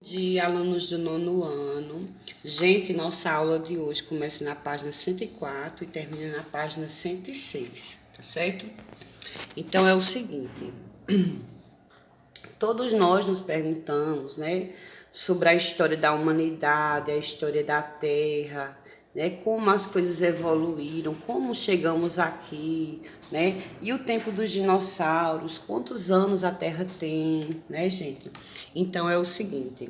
De alunos do nono ano. Gente, nossa aula de hoje começa na página 104 e termina na página 106, tá certo? Então é o seguinte, todos nós nos perguntamos, né, sobre a história da humanidade, a história da Terra, né, como as coisas evoluíram, como chegamos aqui, né, e o tempo dos dinossauros, quantos anos a Terra tem, né, gente? Então é o seguinte,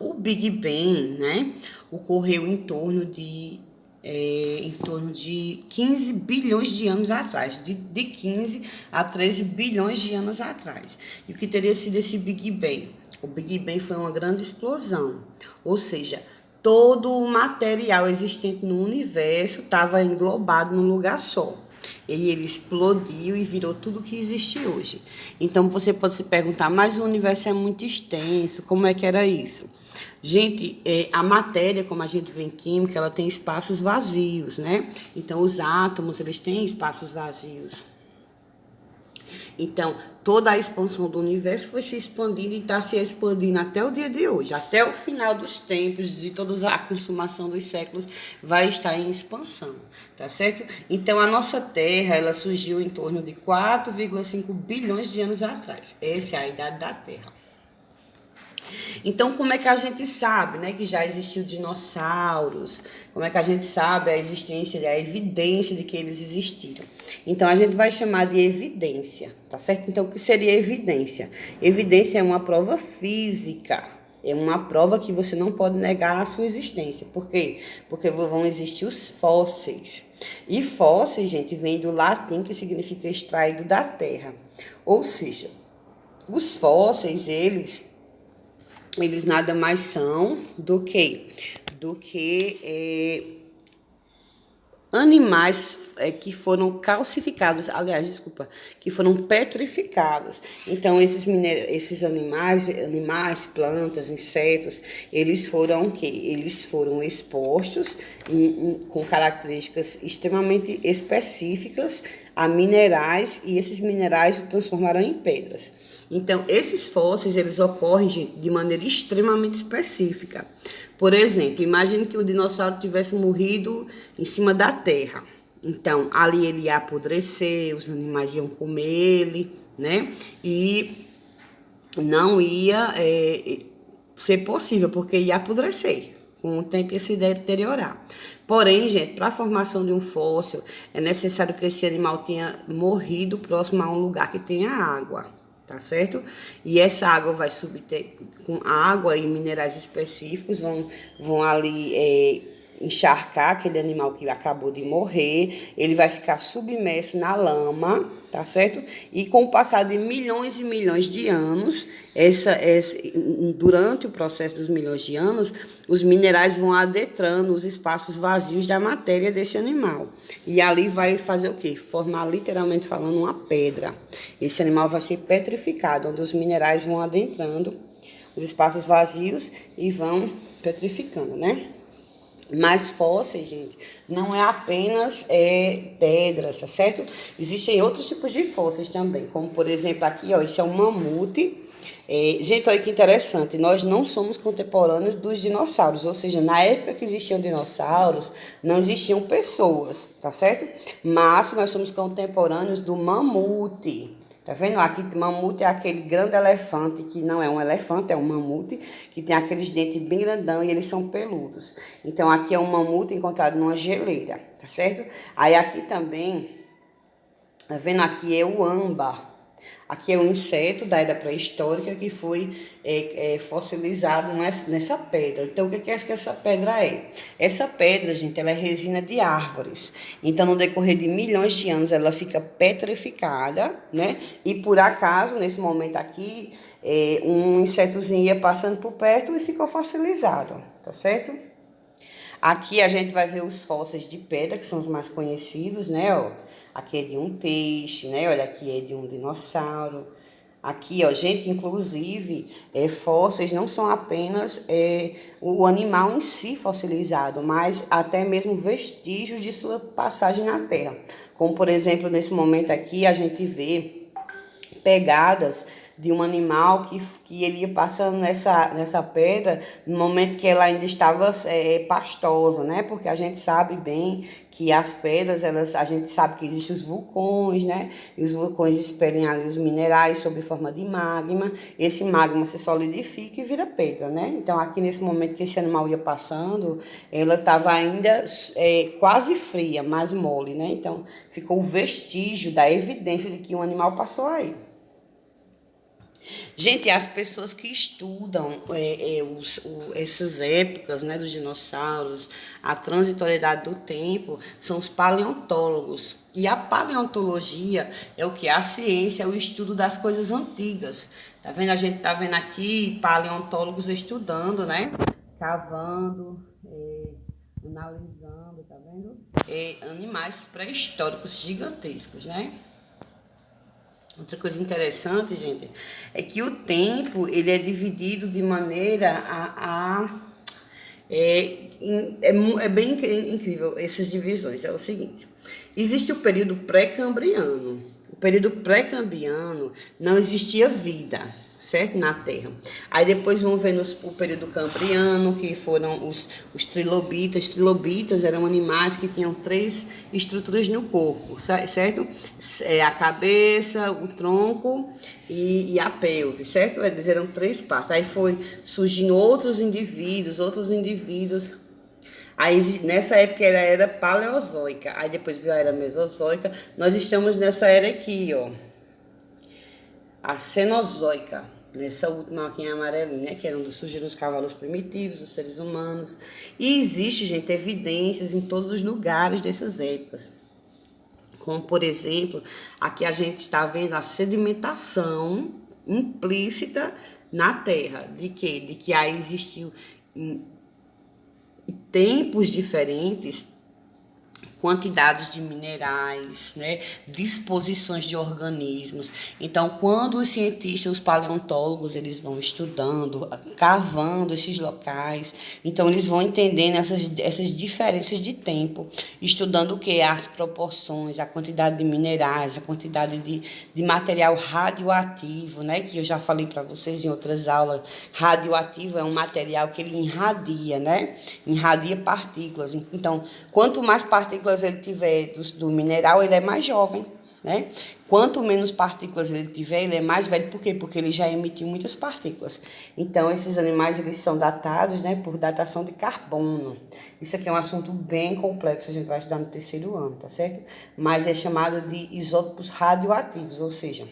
o Big Bang, né, ocorreu em torno de 15 bilhões de anos atrás, de 15 a 13 bilhões de anos atrás. E o que teria sido esse Big Bang? O Big Bang foi uma grande explosão, ou seja, todo o material existente no universo estava englobado num lugar só. E ele explodiu e virou tudo que existe hoje. Então você pode se perguntar, mas o universo é muito extenso, como é que era isso? Gente, a matéria, como a gente vê em química, ela tem espaços vazios, né? Então os átomos, eles têm espaços vazios. Então, toda a expansão do universo foi se expandindo e está se expandindo até o dia de hoje. Até o final dos tempos, de toda a consumação dos séculos, vai estar em expansão, tá certo? Então, a nossa Terra, ela surgiu em torno de 4,5 bilhões de anos atrás. Essa é a idade da Terra. Então, como é que a gente sabe, né, que já existiu dinossauros? Como é que a gente sabe a existência, a evidência de que eles existiram? Então, a gente vai chamar de evidência, tá certo? Então, o que seria evidência? Evidência é uma prova física. É uma prova que você não pode negar a sua existência. Por quê? Porque vão existir os fósseis. E fósseis, gente, vem do latim, que significa extraído da terra. Ou seja, os fósseis, eles nada mais são do que animais que foram calcificados, aliás, desculpa, que foram petrificados. Então, esses animais, plantas, insetos, eles foram o quê? Eles foram expostos com características extremamente específicas a minerais, e esses minerais se transformaram em pedras. Então, esses fósseis, eles ocorrem, gente, de maneira extremamente específica. Por exemplo, imagine que o dinossauro tivesse morrido em cima da terra. Então, ali ele ia apodrecer, os animais iam comer ele, né? E não ia ser possível, porque ia apodrecer. Com o tempo ia se deteriorar. Porém, gente, para a formação de um fóssil, é necessário que esse animal tenha morrido próximo a um lugar que tenha água. Tá certo? E essa água vai subter, com água e minerais específicos, vão ali encharcar aquele animal que acabou de morrer, ele vai ficar submerso na lama, tá certo? E com o passar de milhões e milhões de anos, durante o processo dos milhões de anos, os minerais vão adentrando os espaços vazios da matéria desse animal. E ali vai fazer o quê? Formar, literalmente falando, uma pedra. Esse animal vai ser petrificado, onde os minerais vão adentrando os espaços vazios e vão petrificando, né? Mas fósseis, gente, não é apenas pedras, tá certo? Existem outros tipos de fósseis também, como por exemplo aqui, ó, esse é um mamute. Gente, olha que interessante, nós não somos contemporâneos dos dinossauros, ou seja, na época que existiam dinossauros, não existiam pessoas, tá certo? Mas nós somos contemporâneos do mamute. Tá vendo? Aqui, mamute é aquele grande elefante, que não é um elefante, é um mamute, que tem aqueles dentes bem grandão e eles são peludos. Então, aqui é um mamute encontrado numa geleira, tá certo? Aí, aqui também, tá vendo? Aqui é o âmbar. Aqui é um inseto da era pré-histórica que foi fossilizado nessa pedra. Então, o que é que essa pedra é? Essa pedra, gente, ela é resina de árvores. Então, no decorrer de milhões de anos, ela fica petrificada, né? E, por acaso, nesse momento aqui, um insetozinho ia passando por perto e ficou fossilizado, tá certo? Aqui a gente vai ver os fósseis de pedra, que são os mais conhecidos, né? Ó, aqui é de um peixe, né? Olha, aqui é de um dinossauro. Aqui, ó, gente, inclusive, fósseis não são apenas o animal em si fossilizado, mas até mesmo vestígios de sua passagem na Terra. Como, por exemplo, nesse momento aqui, a gente vê pegadas de um animal que ele ia passando nessa pedra no momento que ela ainda estava pastosa, né? Porque a gente sabe bem que as pedras, a gente sabe que existem os vulcões, né? E os vulcões expelem ali os minerais sob forma de magma. Esse magma se solidifica e vira pedra, né? Então, aqui nesse momento que esse animal ia passando, ela estava ainda quase fria, mais mole, né? Então, ficou o vestígio da evidência de que um animal passou aí. Gente, as pessoas que estudam essas épocas, né, dos dinossauros, a transitoriedade do tempo, são os paleontólogos. E a paleontologia é o que? A ciência, é o estudo das coisas antigas. Tá vendo? A gente tá vendo aqui paleontólogos estudando, né? Cavando, analisando, tá vendo? Animais pré-históricos gigantescos, né? Outra coisa interessante, gente, é que o tempo ele é dividido de maneira é bem incrível essas divisões. É o seguinte: existe o período pré-cambriano. O período pré-cambriano não existia vida, certo? Na Terra. Aí depois vamos ver o período cambriano, que foram os trilobitas. Trilobitas eram animais que tinham 3 estruturas no corpo, certo? A cabeça, o tronco e a pelve, certo? Eles eram 3 partes. Aí foi surgindo outros indivíduos. Aí, nessa época era a era paleozoica. Aí depois veio a era mesozoica. Nós estamos nessa era aqui, ó. A Cenozoica, nessa última aqui em amarelinho, né, que era onde surgiram os cavalos primitivos, os seres humanos. E existe, gente, evidências em todos os lugares dessas épocas. Como, por exemplo, aqui a gente está vendo a sedimentação implícita na Terra. De quê? De que aí existiu em tempos diferentes quantidades de minerais, né, disposições de organismos. Então, quando os cientistas, os paleontólogos, eles vão estudando, cavando esses locais, então eles vão entendendo essas diferenças de tempo, estudando o que? As proporções, a quantidade de minerais, a quantidade de material radioativo, né, que eu já falei para vocês em outras aulas. Radioativo é um material que ele irradia, né, irradia partículas. Então, quanto mais partículas ele tiver do mineral, ele é mais jovem, né? Quanto menos partículas ele tiver, ele é mais velho. Por quê? Porque ele já emitiu muitas partículas. Então, esses animais, eles são datados, né, por datação de carbono. Isso aqui é um assunto bem complexo, a gente vai estudar no 3º ano, tá certo? Mas é chamado de isótopos radioativos, ou seja,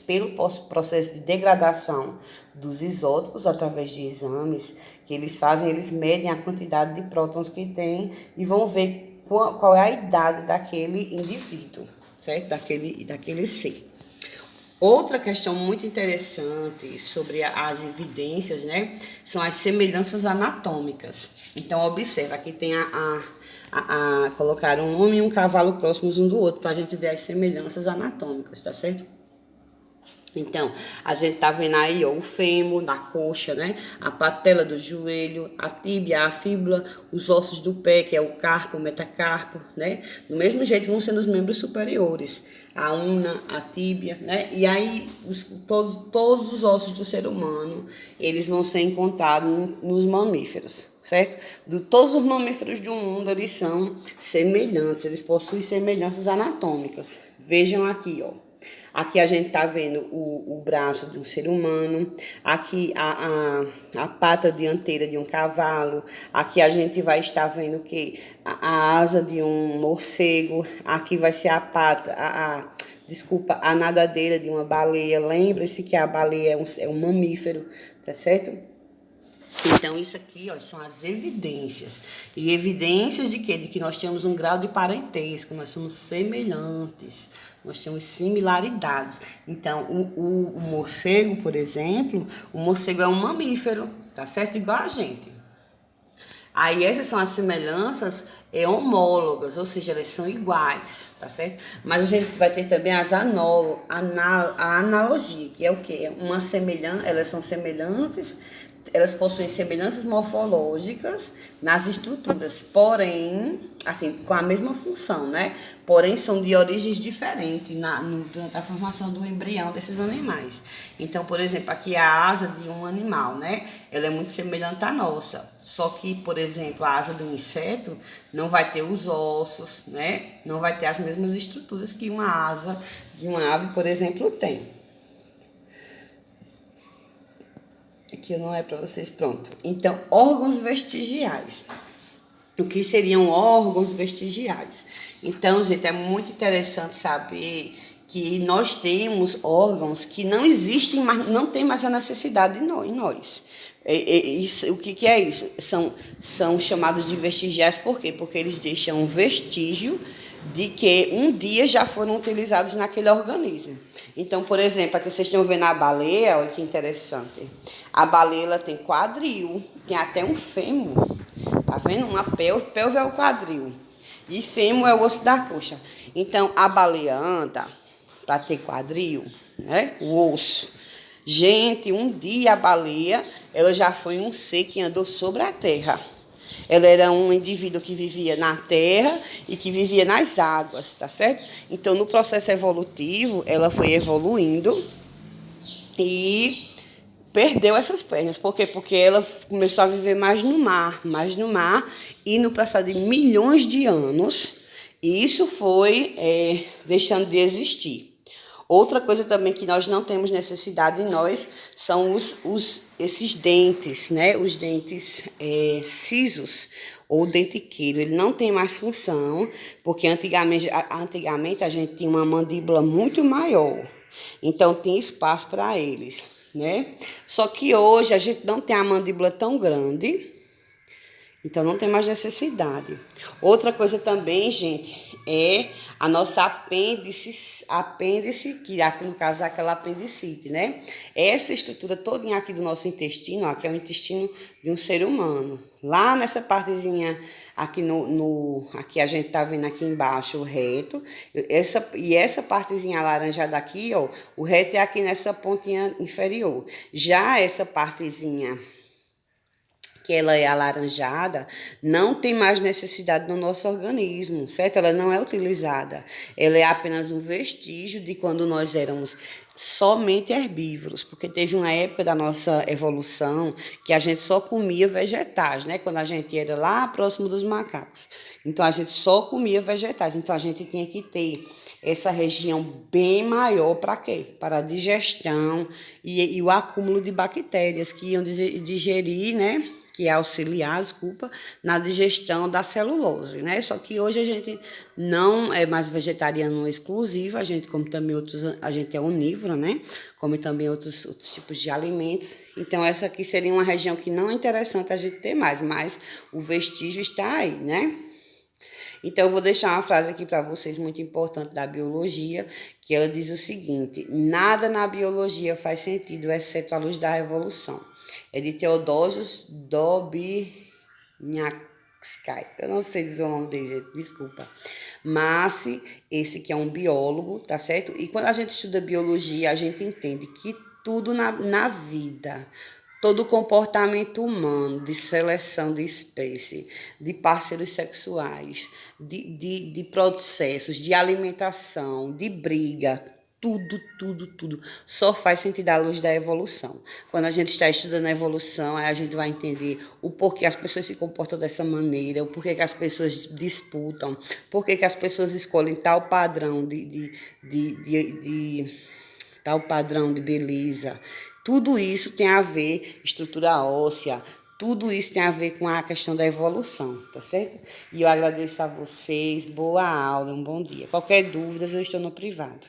pelo processo de degradação dos isótopos através de exames que eles fazem, eles medem a quantidade de prótons que tem e vão ver qual é a idade daquele indivíduo, certo? Daquele ser. Outra questão muito interessante sobre as evidências, né, são as semelhanças anatômicas. Então, observa, aqui tem colocar um homem e um cavalo próximos um do outro para a gente ver as semelhanças anatômicas, tá certo? Então, a gente tá vendo aí, ó, o fêmur na coxa, né? A patela do joelho, a tíbia, a fíbula, os ossos do pé, que é o carpo, o metacarpo, né? Do mesmo jeito vão sendo os membros superiores, a una, a tíbia, né? E aí, todos os ossos do ser humano, eles vão ser encontrados nos mamíferos, certo? Todos os mamíferos do mundo, eles são semelhantes, eles possuem semelhanças anatômicas. Vejam aqui, ó. Aqui a gente está vendo o braço de um ser humano, aqui a pata dianteira de um cavalo, aqui a gente vai estar vendo que a asa de um morcego, aqui vai ser a pata, a nadadeira de uma baleia. Lembre-se que a baleia é um mamífero, tá certo? Então, isso aqui, ó, são as evidências. E evidências de quê? De que nós temos um grau de parentesco, nós somos semelhantes, nós temos similaridades. Então, o morcego, por exemplo, o morcego é um mamífero, tá certo? Igual a gente. Aí, essas são as semelhanças homólogas, ou seja, elas são iguais, tá certo? Mas a gente vai ter também a analogia, que é o quê? Uma semelhança, elas são semelhantes, elas possuem semelhanças morfológicas nas estruturas, porém, assim, com a mesma função, né? Porém, são de origens diferentes durante a formação do embrião desses animais. Então, por exemplo, aqui a asa de um animal, né? Ela é muito semelhante à nossa, só que, por exemplo, a asa de um inseto não vai ter os ossos, né? Não vai ter as mesmas estruturas que uma asa de uma ave, por exemplo, tem. Aqui não é para vocês, pronto. Então, órgãos vestigiais. O que seriam órgãos vestigiais? Então, gente, é muito interessante saber que nós temos órgãos que não existem, mas não tem mais a necessidade em nós. O que é isso? São chamados de vestigiais, por quê? Porque eles deixam um vestígio de que um dia já foram utilizados naquele organismo. Então, por exemplo, aqui vocês estão vendo a baleia, olha que interessante. A baleia ela tem quadril, tem até um fêmur, tá vendo? Uma pelve é o quadril e fêmur é o osso da coxa. Então, a baleia anda para ter quadril, né? O osso. Gente, um dia a baleia, ela já foi um ser que andou sobre a terra. Ela era um indivíduo que vivia na terra e que vivia nas águas, tá certo? Então, no processo evolutivo, ela foi evoluindo e perdeu essas pernas. Por quê? Porque ela começou a viver mais no mar, e no passar de milhões de anos, isso foi deixando de existir. Outra coisa também que nós não temos necessidade em nós são esses dentes, né? Os dentes cisos ou dentiqueiro. Ele não tem mais função, porque antigamente a gente tinha uma mandíbula muito maior. Então, tinha espaço para eles, né? Só que hoje a gente não tem a mandíbula tão grande, então não tem mais necessidade. Outra coisa também, gente, é a nossa apêndice, que aqui no caso é aquela apendicite, né? Essa estrutura toda aqui do nosso intestino, ó, que é o intestino de um ser humano. Lá nessa partezinha, aqui aqui a gente tá vendo aqui embaixo o reto, essa partezinha alaranjada aqui, ó, o reto é aqui nessa pontinha inferior. Já essa partezinha que ela é alaranjada, não tem mais necessidade no nosso organismo, certo? Ela não é utilizada. Ela é apenas um vestígio de quando nós éramos somente herbívoros, porque teve uma época da nossa evolução que a gente só comia vegetais, né? Quando a gente era lá próximo dos macacos. Então, a gente só comia vegetais. Então, a gente tinha que ter essa região bem maior para quê? Para a digestão e o acúmulo de bactérias que iam digerir, né? Que é auxiliar, na digestão da celulose, né? Só que hoje a gente não é mais vegetariano exclusivo, a gente come também a gente é onívoro, né? Come também outros tipos de alimentos. Então, essa aqui seria uma região que não é interessante a gente ter mais, mas o vestígio está aí, né? Então, eu vou deixar uma frase aqui para vocês muito importante da biologia, que ela diz o seguinte: nada na biologia faz sentido, exceto a luz da revolução. É de Theodosius Dobzhansky. Eu não sei dizer o nome dele, gente, desculpa. Mas esse que é um biólogo, tá certo? E quando a gente estuda biologia, a gente entende que tudo na vida, todo comportamento humano, de seleção de espécie, de parceiros sexuais, de processos, de alimentação, de briga, tudo, só faz sentido à luz da evolução. Quando a gente está estudando a evolução, aí a gente vai entender o porquê as pessoas se comportam dessa maneira, o porquê que as pessoas disputam, porquê que as pessoas escolhem tal padrão tal padrão de beleza. Tudo isso tem a ver, estrutura óssea, tudo isso tem a ver com a questão da evolução, tá certo? E eu agradeço a vocês, boa aula, um bom dia. Qualquer dúvida, eu estou no privado.